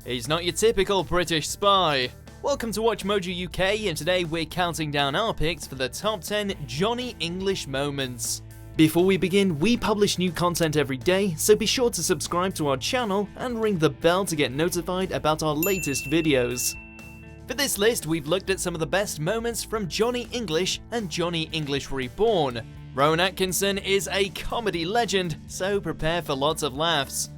He's not your typical British spy. Welcome to Watch Mojo UK, and today we're counting down our picks for the top 10 Johnny English moments. Before we begin, we publish new content every day, so be sure to subscribe to our channel and ring the bell to get notified about our latest videos. For this list, we've looked at some of the best moments from Johnny English and Johnny English Reborn. Rowan Atkinson is a comedy legend, so prepare for lots of laughs.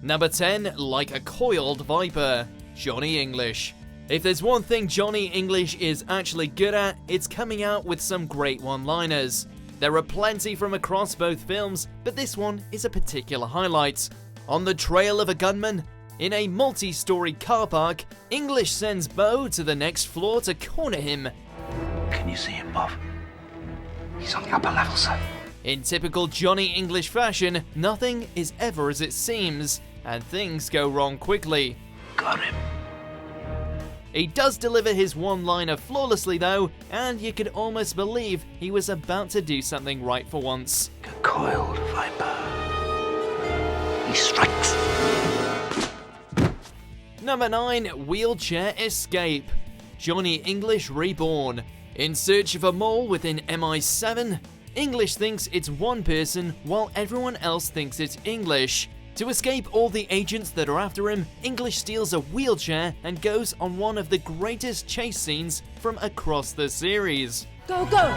Number 10, like a coiled viper, Johnny English. If there's one thing Johnny English is actually good at, it's coming out with some great one-liners. There are plenty from across both films, but this one is a particular highlight. On the trail of a gunman, in a multi-story car park, English sends Bo to the next floor to corner him. Can you see him, Bob? He's on the upper level, sir. In typical Johnny English fashion, nothing is ever as it seems, and things go wrong quickly. Got him. He does deliver his one-liner flawlessly though, and you could almost believe he was about to do something right for once. A coiled viper. He strikes. Number 9, wheelchair escape, Johnny English Reborn. In search of a mole within MI7, English thinks it's one person while everyone else thinks it's English. To escape all the agents that are after him, English steals a wheelchair and goes on one of the greatest chase scenes from across the series. Go, go!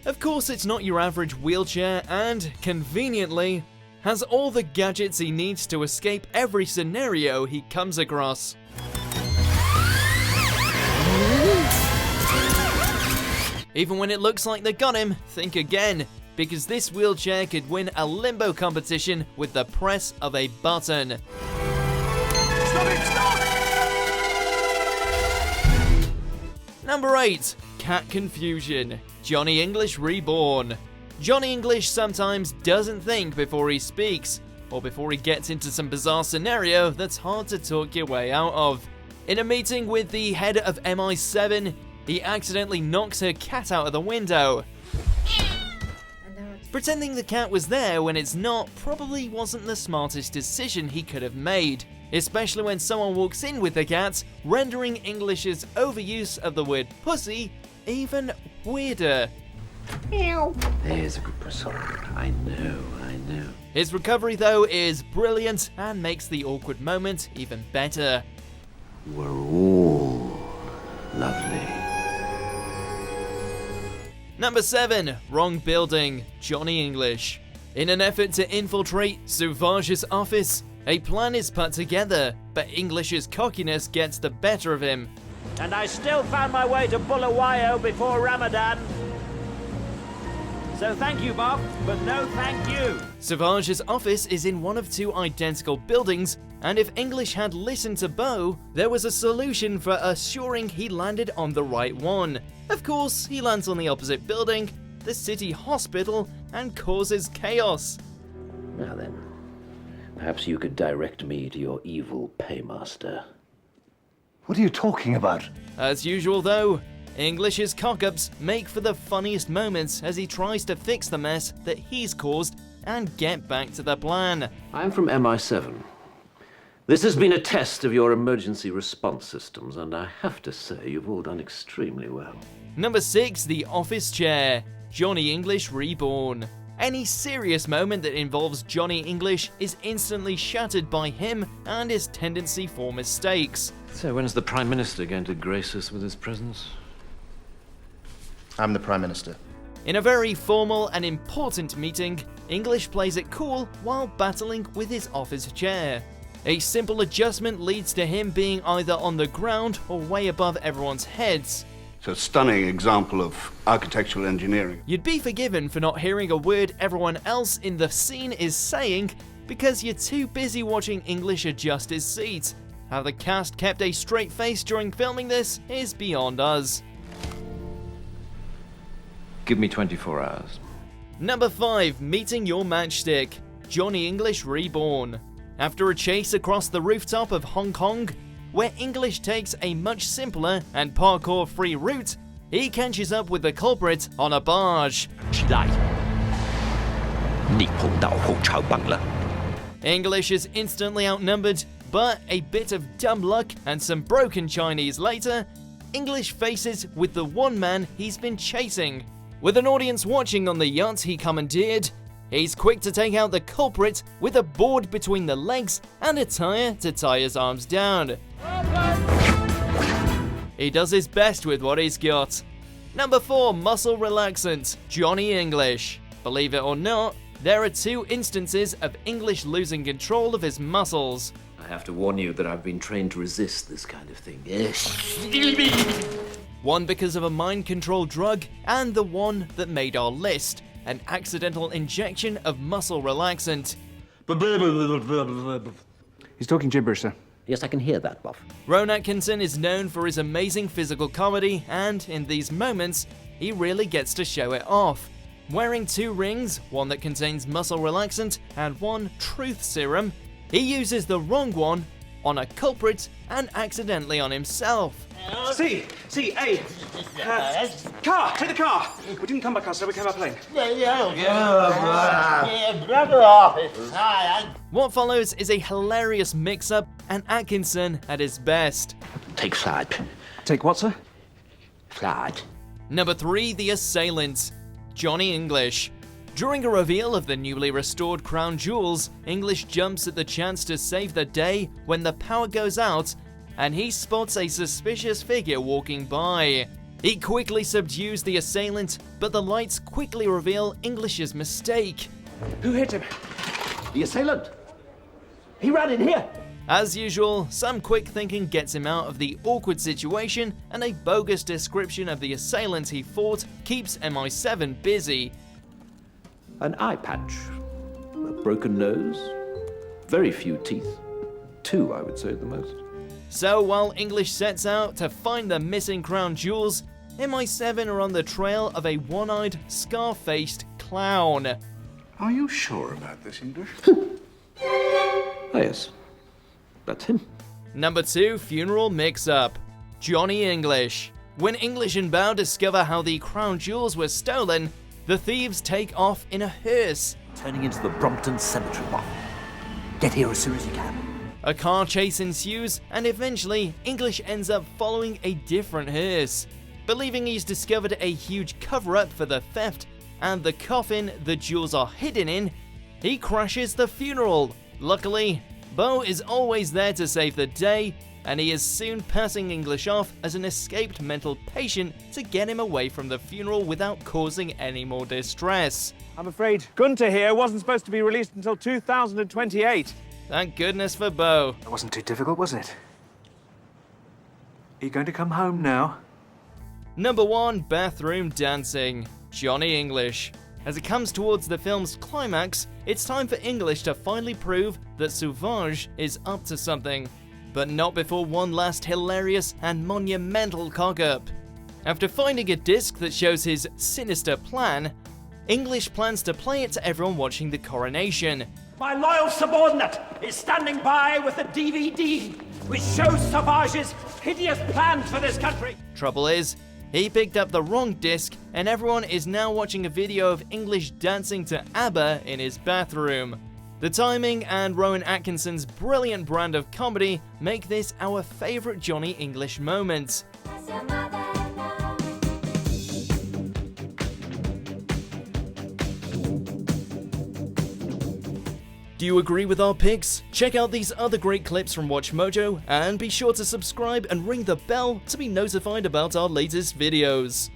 Of course, it's not your average wheelchair and, conveniently, has all the gadgets he needs to escape every scenario he comes across. Even when it looks like they got him, think again, because this wheelchair could win a limbo competition with the press of a button. Stop it, stop! Number 8, cat confusion, Johnny English Reborn. Johnny English sometimes doesn't think before he speaks, or before he gets into some bizarre scenario that's hard to talk your way out of. In a meeting with the head of MI7, he accidentally knocks her cat out of the window. Pretending the cat was there when it's not probably wasn't the smartest decision he could have made, especially when someone walks in with the cat, rendering English's overuse of the word pussy even weirder. There's a good person. I know. His recovery though is brilliant and makes the awkward moment even better. We're all lovely. Number 7, wrong building, Johnny English. In an effort to infiltrate Sauvage's office, a plan is put together, but English's cockiness gets the better of him. And I still found my way to Bulawayo before Ramadan. So thank you, Bob, but no thank you. Sauvage's office is in one of two identical buildings, and if English had listened to Bo, there was a solution for assuring he landed on the right one. Of course, he lands on the opposite building, the city hospital, and causes chaos. Now then, perhaps you could direct me to your evil paymaster. What are you talking about? As usual though, English's cock-ups make for the funniest moments as he tries to fix the mess that he's caused and get back to the plan. I'm from MI7. This has been a test of your emergency response systems, and I have to say you've all done extremely well. Number 6, the office chair, Johnny English Reborn. Any serious moment that involves Johnny English is instantly shattered by him and his tendency for mistakes. So when's the Prime Minister going to grace us with his presence? I'm the Prime Minister. In a very formal and important meeting, English plays it cool while battling with his office chair. A simple adjustment leads to him being either on the ground or way above everyone's heads. It's a stunning example of architectural engineering. You'd be forgiven for not hearing a word everyone else in the scene is saying because you're too busy watching English adjust his seat. How the cast kept a straight face during filming this is beyond us. Give me 24 hours. Number 5, meeting your matchstick, Johnny English Reborn. After a chase across the rooftop of Hong Kong, where English takes a much simpler and parkour-free route, he catches up with the culprit on a barge. English is instantly outnumbered, but a bit of dumb luck and some broken Chinese later, English faces with the one man he's been chasing. With an audience watching on the yacht he commandeered, he's quick to take out the culprit with a board between the legs and a tire to tie his arms down. He does his best with what he's got. Number 4, muscle relaxant, Johnny English. Believe it or not, there are 2 instances of English losing control of his muscles. I have to warn you that I've been trained to resist this kind of thing. One because of a mind-controlled drug, and the one that made our list, an accidental injection of muscle relaxant. He's talking gibberish, sir. Yes, I can hear that, Buff. Rowan Atkinson is known for his amazing physical comedy, and in these moments, he really gets to show it off. Wearing 2 rings, one that contains muscle relaxant and one truth serum, he uses the wrong one on a culprit and accidentally on himself. Hey, car, take the car. We didn't come by car, so we came by plane. What follows is a hilarious mix-up, and Atkinson at his best. Take side. Take what, sir? Slide. Number 3, the Assailant, Johnny English. During a reveal of the newly restored crown jewels, English jumps at the chance to save the day when the power goes out and he spots a suspicious figure walking by. He quickly subdues the assailant, but the lights quickly reveal English's mistake. Who hit him? The assailant! He ran in here! As usual, some quick thinking gets him out of the awkward situation, and a bogus description of the assailant he fought keeps MI7 busy. An eye patch, a broken nose, very few teeth. 2, I would say, at the most. So while English sets out to find the missing crown jewels, MI7 are on the trail of a one-eyed, scar-faced clown. Are you sure about this, English? Ah, yes. That's him. Number 2, funeral mix-up, Johnny English. When English and Bao discover how the crown jewels were stolen, the thieves take off in a hearse. Turning into the Brompton Cemetery, Bob. Get here as soon as you can. A car chase ensues, and eventually, English ends up following a different hearse. Believing he's discovered a huge cover-up for the theft, and the coffin the jewels are hidden in, he crashes the funeral. Luckily, Bo is always there to save the day, and he is soon passing English off as an escaped mental patient to get him away from the funeral without causing any more distress. I'm afraid Gunter here wasn't supposed to be released until 2028. Thank goodness for Bo. That wasn't too difficult, was it? Are you going to come home now? Number 1, bathroom dancing, Johnny English. As it comes towards the film's climax, it's time for English to finally prove that Sauvage is up to something. But not before one last hilarious and monumental cock-up. After finding a disc that shows his sinister plan, English plans to play it to everyone watching the coronation. My loyal subordinate is standing by with a DVD which shows Sauvage's hideous plans for this country. Trouble is, he picked up the wrong disc, and everyone is now watching a video of English dancing to ABBA in his bathroom. The timing and Rowan Atkinson's brilliant brand of comedy make this our favourite Johnny English moment. Do you agree with our picks? Check out these other great clips from WatchMojo, and be sure to subscribe and ring the bell to be notified about our latest videos.